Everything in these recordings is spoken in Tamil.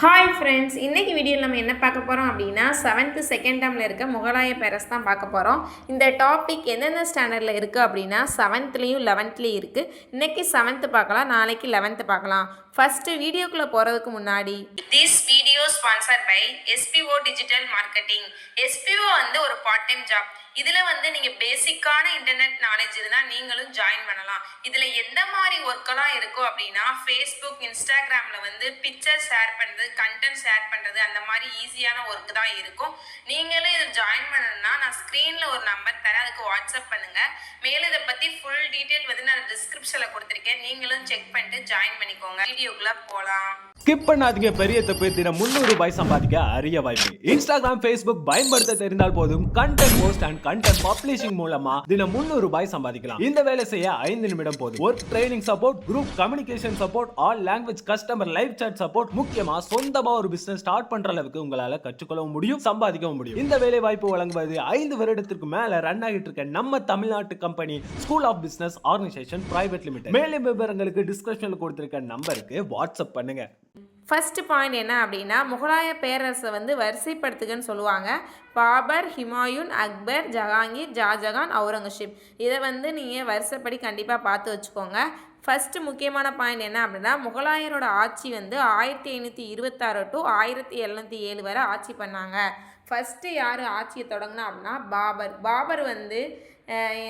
ஹாய் ஃப்ரெண்ட்ஸ், இன்றைக்கி வீடியோவில் நம்ம என்ன பார்க்க போகிறோம் அப்படின்னா 7th செகண்ட் டேர்மில் இருக்க முகலாய பேரஸ் தான் பார்க்க போகிறோம். இந்த டாபிக் எந்தெந்த ஸ்டாண்டர்டில் இருக்குது அப்படின்னா 7th-லேயும் 11th-லேயும் இருக்குது. இன்றைக்கி 7th பார்க்கலாம், நாளைக்கு 11th பார்க்கலாம். ஃபஸ்ட்டு வீடியோக்குள்ளே போகிறதுக்கு முன்னாடி this video sponsored by SPO digital marketing. SPO வந்து ஒரு பார்ட் டைம் ஜாப். இதில் வந்து நீங்கள் பேசிக்கான இன்டர்நெட் நாலேஜ் இருந்தால் நீங்களும் ஜாயின் பண்ணலாம். இதில் எந்த மாதிரி ஒர்க்கெல்லாம் இருக்கும் அப்படின்னா ஃபேஸ்புக், இன்ஸ்டாகிராமில் வந்து பிக்சர் ஷேர் பண்ணுறது, கண்டென்ட் ஷேர் பண்ணுறது, அந்த மாதிரி ஈஸியான ஒர்க்கு தான் இருக்கும். நீங்களும் இதில் ஜாயின் பண்ணணும்னா நான் ஸ்க்ரீனில் ஒரு நம்பர் தரேன், அதுக்கு வாட்ஸ்அப் பண்ணுங்கள். மேலும் இதை பற்றி ஃபுல் டீட்டெயில் வந்து நான் டிஸ்கிரிப்ஷனில் கொடுத்துருக்கேன், நீங்களும் செக் பண்ணிட்டு ஜாயின் பண்ணிக்கோங்க. வீடியோக்குள்ளே போகலாம். ஸ்கிப் பண்ணாதீங்க. பெரிய தப்பு. தினம் 300 ரூபாய் சம்பாதிக்க அரிய வாய்ப்பு. இன்ஸ்டாகிராம், ஃபேஸ்புக் பயன்படுத்த தெரிந்தால் போதும். Content post and content publishing மூலமா தினம் 300 ரூபாய் சம்பாதிக்கலாம். இந்த வேலை செய்ய 5 நிமிடம் போதும். Work training support, group communication support, all language customer live chat support. முக்கியமா சொந்தமா ஒரு பிசினஸ் ஸ்டார்ட் பண்ற அளவுக்கு உங்களால கற்றுக்கொள்ளவும் முடியும், சம்பாதிக்கவும் முடியும். இந்த வேலை வாய்ப்பு வழங்குவது 5 வருடத்திற்கு மேல ரன் ஆகிட்டு இருக்க நம்ம தமிழ்நாட்டு company school of business organisation private limited. மேலும் விவரங்களுக்கு டிஸ்கிரிப்ஷன்ல கொடுத்திருக்க நம்பருக்கு வாட்ஸ்அப் பண்ணுங்க. ஃபஸ்ட்டு பாயிண்ட் என்ன அப்படின்னா முகலாய பேரரசை வந்து வரிசைப்படுத்துகன்னு சொல்லுவாங்க. பாபர், ஹுமாயூன், அக்பர், ஜஹாங்கீர், ஷாஜகான், அவுரங்கசீப். இதை வந்து நீங்கள் வரிசைப்படி கண்டிப்பாக பார்த்து வச்சுக்கோங்க. ஃபஸ்ட்டு முக்கியமான பாயிண்ட் என்ன அப்படின்னா முகலாயரோட ஆட்சி வந்து 1526 to 1707 வரை ஆட்சி பண்ணாங்க. ஃபஸ்ட்டு யார் ஆட்சியை தொடங்கினா அப்படின்னா பாபர் வந்து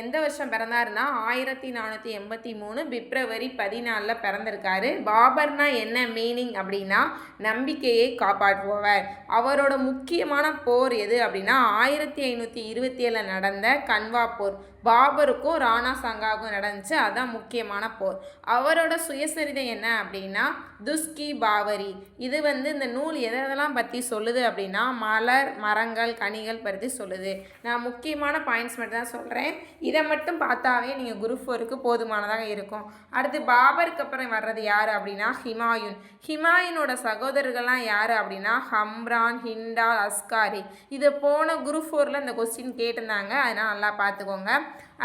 எந்த வருஷம் பிறந்தாருன்னா 1483 பிப்ரவரி 14 பிறந்திருக்காரு. பாபர்னா என்ன மீனிங் அப்படின்னா நம்பிக்கையை காப்பாற்றுபவர். அவரோட முக்கியமான போர் எது அப்படின்னா 1527 நடந்த கன்வா போர். பாபருக்கும் ராணா சங்காவுக்கும் நடந்துச்சு, அதுதான் முக்கியமான போர். அவரோட சுயசரிதம் என்ன அப்படின்னா துஸ்கி பாவரி. இது வந்து இந்த நூல் எதெல்லாம் பற்றி சொல்லுது அப்படின்னா மலர், மரங்கள், கனிகள் பற்றி சொல்லுது. நான் முக்கியமான பாயிண்ட்ஸ் மட்டும் தான் சொல்கிறேன். இதை மட்டும் பார்த்தாவே நீங்கள் குரூப் 4க்கு போதுமானதாக இருக்கும். அடுத்து பாபருக்கு அப்புறம் வர்றது யார் அப்படின்னா ஹுமாயூன். ஹுமாயூனோட சகோதரர்கள்லாம் யார் அப்படின்னா ஹம்ரான், ஹிண்டால், அஸ்காரி. இது போன குரூப் 4ல் இந்த கொஸ்டின் கேட்டிருந்தாங்க, அதனால் நல்லா பார்த்துக்கோங்க.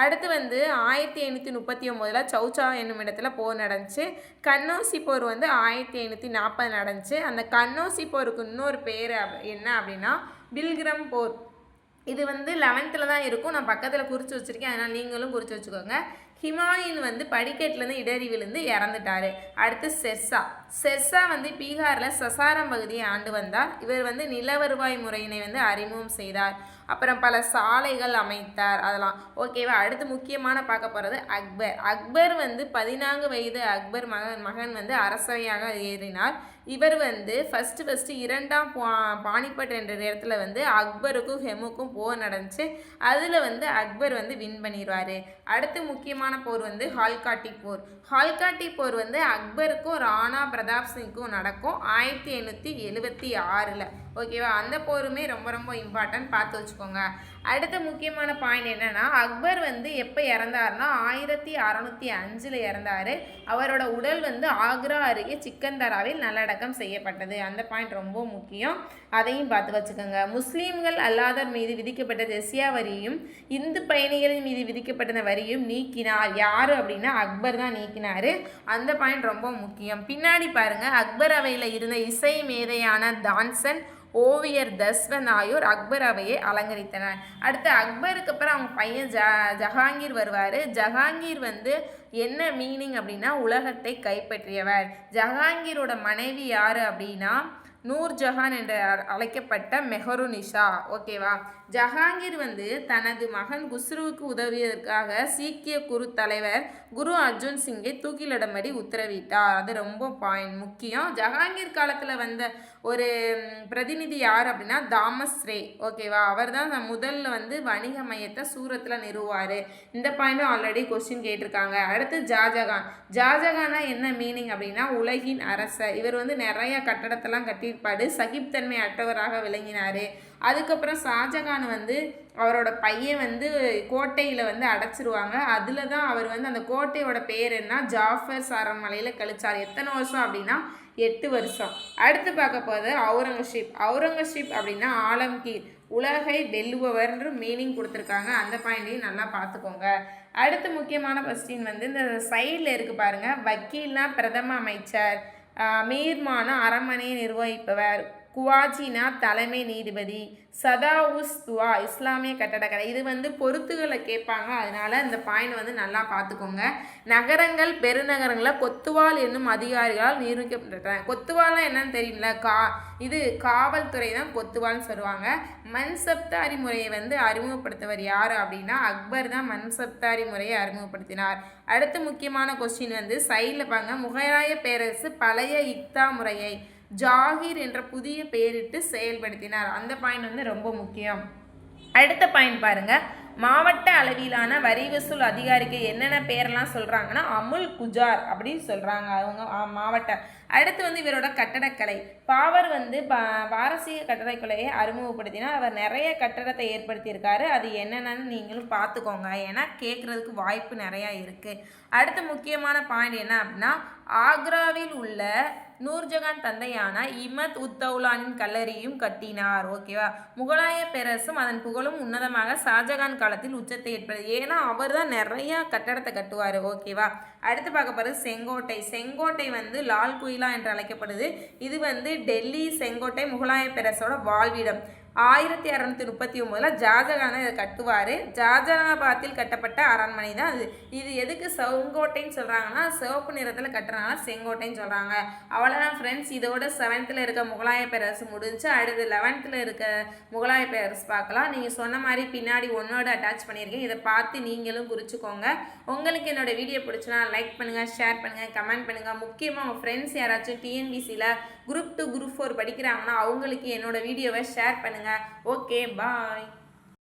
அடுத்து வந்து 1539 சௌச்சா என்னும் இடத்துல போர் நடந்துச்சு. கன்னௌசி போர் வந்து 1540 நடந்துச்சு. அந்த கன்னௌசி போருக்கு இன்னொரு பேர் என்ன அப்படின்னா பில்கிரம் போர். இது வந்து 11th தான் இருக்கும், நான் பக்கத்தில் குறித்து வச்சுருக்கேன், அதனால் நீங்களும் குறித்து வச்சுக்கோங்க. ஹுமாயூன் வந்து படிக்கட்டிலேருந்து இடறி விழுந்து இறந்துட்டார். அடுத்து செர்சா வந்து பீகாரில் சசாரம் பகுதியை ஆண்டு வந்தார். இவர் வந்து நில வருவாய் முறையினை வந்து அறிமுகம் செய்தார். அப்புறம் பல சாலைகள் அமைத்தார், அதெல்லாம் ஓகேவா. அடுத்து முக்கியமான பார்க்க போகிறது அக்பர் வந்து 14 வயது அக்பர் மகன் வந்து அரசவையாக ஏறினார். இவர் வந்து ஃபஸ்ட்டு 2ஆம் பானிபட் என்ற இடத்துல வந்து அக்பருக்கும் ஹெமுக்கும் போர் நடந்துச்சு. அதில் வந்து அக்பர் வந்து வின் பண்ணிடுவார். அடுத்து முக்கியமான போர் வந்து ஹால்காட்டி போர் வந்து அக்பருக்கும் ராணா பிரதாப் சிங்க்கும் நடக்கும் 1576. ஓகேவா. அந்த போருமே ரொம்ப ரொம்ப இம்பார்ட்டன்ட், பார்த்து வச்சுக்கோங்க. அடுத்த முக்கியமான பாயிண்ட் என்னென்னா அக்பர் வந்து எப்போ இறந்தாருன்னா 1605 இறந்தார். அவரோட உடல் வந்து ஆக்ரா அருகே சிக்கந்தராவில் நல்லடக்கம் செய்யப்பட்டது. அந்த பாயிண்ட் ரொம்ப முக்கியம், அதையும் பார்த்து வச்சுக்கோங்க. முஸ்லீம்கள் அல்லாதோர் மீது விதிக்கப்பட்ட ஜெசியா வரியும் இந்து பயணிகளின் மீது விதிக்கப்பட்ட வரியும் நீக்கினார். யார் அப்படின்னா அக்பர் தான் நீக்கினார். அந்த பாயிண்ட் ரொம்ப முக்கியம். பின்னாடி பாருங்கள், அக்பர் அவையில் இருந்த இசை மேதையான தான்சன், ஓவியர் தஸ்வந்த் ஆகியோர் அக்பர் அவையை அலங்கரித்தனர். அடுத்து அக்பருக்கு அப்புறம் அவங்க பையன் ஜஹாங்கீர் வருவார். ஜஹாங்கீர் வந்து என்ன மீனிங் அப்படின்னா உலகத்தை கைப்பற்றியவர். ஜஹாங்கீரோட மனைவி யார் அப்படின்னா நூர்ஜஹான் என்று அழைக்கப்பட்ட மெஹருநிஷா. ஓகேவா. ஜஹாங்கீர் வந்து தனது மகன் குஸ்ருவுக்கு உதவியதற்காக சீக்கிய குரு தலைவர் குரு அர்ஜுன் சிங்கை தூக்கிலிடும்படி உத்தரவிட்டார். அது ரொம்ப முக்கியம். ஜஹாங்கீர் காலத்தில் வந்த ஒரு பிரதிநிதி யார் அப்படின்னா தாமஸ் ரே. ஓகேவா. அவர் தான் முதல்ல வந்து வணிக மையத்தை சூரத்தில் நிறுவார். இந்த பாயிண்டும் ஆல்ரெடி கொஸ்டின் கேட்டிருக்காங்க. அடுத்து ஜாஜகானா என்ன மீனிங் அப்படின்னா உலகின் அரசர். இவர் வந்து நிறைய கட்டடத்தெல்லாம் கட்டியிருப்பாடு, சகிப்தன்மை அற்றவராக விளங்கினார். அதுக்கப்புறம் ஷாஜகான் வந்து அவரோட பையன் வந்து கோட்டையில் வந்து அடைச்சிருவாங்க. அதில் தான் அவர் வந்து அந்த கோட்டையோட பேர் என்ன ஜாஃபர் அரண்மனையில் கழிச்சார். எத்தனை வருஷம் அப்படின்னா 8 வருஷம். அடுத்து பார்க்க போது அவுரங்கசீப் அப்படின்னா ஆலம்கீர், உலகை வெல்லுபவர்ன்ற மீனிங் கொடுத்துருக்காங்க. அந்த பாயிண்டையும் நல்லா பார்த்துக்கோங்க. அடுத்து முக்கியமான கொஸ்டின் வந்து இந்த சைடில் இருக்குது பாருங்கள், வக்கீல்னா பிரதம அமைச்சர், மீர்மான அரண்மனையை நிர்வகிப்பவர், குவாஜினா தலைமை நீதிபதி, சதாவுஸ் துவா இஸ்லாமிய கட்டடக்கலை. இது வந்து பொறுத்துகளை கேட்பாங்க, அதனால இந்த பாயிண்ட் வந்து நல்லா பார்த்துக்கோங்க. நகரங்கள் பெருநகரங்களில் கொத்துவால் என்னும் அதிகாரிகளால் நியமிக்கப்பட்டன. கொத்துவால்னா என்னன்னு தெரியுமில்ல, இது காவல்துறை தான் கொத்துவால்னு சொல்லுவாங்க. மன்சப்தாரி முறையை வந்து அறிமுகப்படுத்தவர் யார் அப்படின்னா அக்பர் தான் மன்சப்தாரி முறையை அறிமுகப்படுத்தினார். அடுத்து முக்கியமான கொஸ்டின் வந்து சைடில் பாருங்க, முகலாய பேரரசு பழைய இக்தா முறையை ஜாகிர் என்ற புதிய பெயரிட்டு செயல்படுத்தினார். அந்த பாயிண்ட் வந்து ரொம்ப முக்கியம். அடுத்த பாயிண்ட் பாருங்க, மாவட்ட அளவிலான வரி வசூல் அதிகாரிக்கு என்னென்ன பேரெல்லாம் சொல்கிறாங்கன்னா அமுல் குஜார் அப்படின்னு சொல்கிறாங்க அவங்க மாவட்ட. அடுத்து வந்து இவரோட கட்டடக்கலை, பாவர் வந்து பாரசீக கட்டடக்கலையை அறிமுகப்படுத்தினார். அவர் நிறைய கட்டடத்தை ஏற்படுத்தியிருக்காரு. அது என்னென்னு நீங்களும் பார்த்துக்கோங்க, ஏன்னா கேட்குறதுக்கு வாய்ப்பு நிறையா இருக்குது. அடுத்து முக்கியமான பாயிண்ட் என்ன அப்படின்னா, ஆக்ராவில் உள்ள நூர்ஜஹான் தந்தையான இமத் உத்தௌலானின் கல்லறையும் கட்டினார். ஓகேவா, முகலாய பேரரசும் அதன் புகழும் உன்னதமாக ஷாஜகான் காலத்தில் உச்சத்தை ஏற்படுது. ஏன்னா அவர் தான் நிறைய கட்டடத்தை கட்டுவார். ஓகேவா, அடுத்து பார்க்க போகிறது செங்கோட்டை. செங்கோட்டை வந்து லால் குயிலா என்று அழைக்கப்படுது. இது வந்து டெல்லி செங்கோட்டை முகலாய பேரரசோட வாழ்விடம். 1639 ஷாஜகான் இதை கட்டுவார். ஷாஜகாபாத்தில் கட்டப்பட்ட அரண்மனை தான் அது. இது எதுக்கு செங்கோட்டைன்னு சொல்கிறாங்கன்னா சிவப்பு நிறத்தில் கட்டுறதுனால செங்கோட்டைன்னு சொல்கிறாங்க. அவ்வளோதான் ஃப்ரெண்ட்ஸ், இதோட 7th இருக்க முகலாய பேரரசு முடிஞ்சு அடுத்து 11th இருக்க முகலாய பேரரசு பார்க்கலாம். நீங்கள் சொன்ன மாதிரி பின்னாடி ஒன்னோடு அட்டாச் பண்ணியிருக்கேன், இதை பார்த்து நீங்களும் குறிச்சிக்கோங்க. உங்களுக்கு என்னோடய வீடியோ பிடிச்சுன்னா லைக் பண்ணுங்கள், ஷேர் பண்ணுங்கள், கமெண்ட் பண்ணுங்கள். முக்கியமாக உங்கள் ஃப்ரெண்ட்ஸ் யாராச்சும் டிஎன்பிசியில் Group 2 Group 4 படிக்கிறாங்கன்னா அவங்களுக்கு என்னோடய வீடியோவை ஷேர் பண்ணுங்கள். ஓகே, பாய்.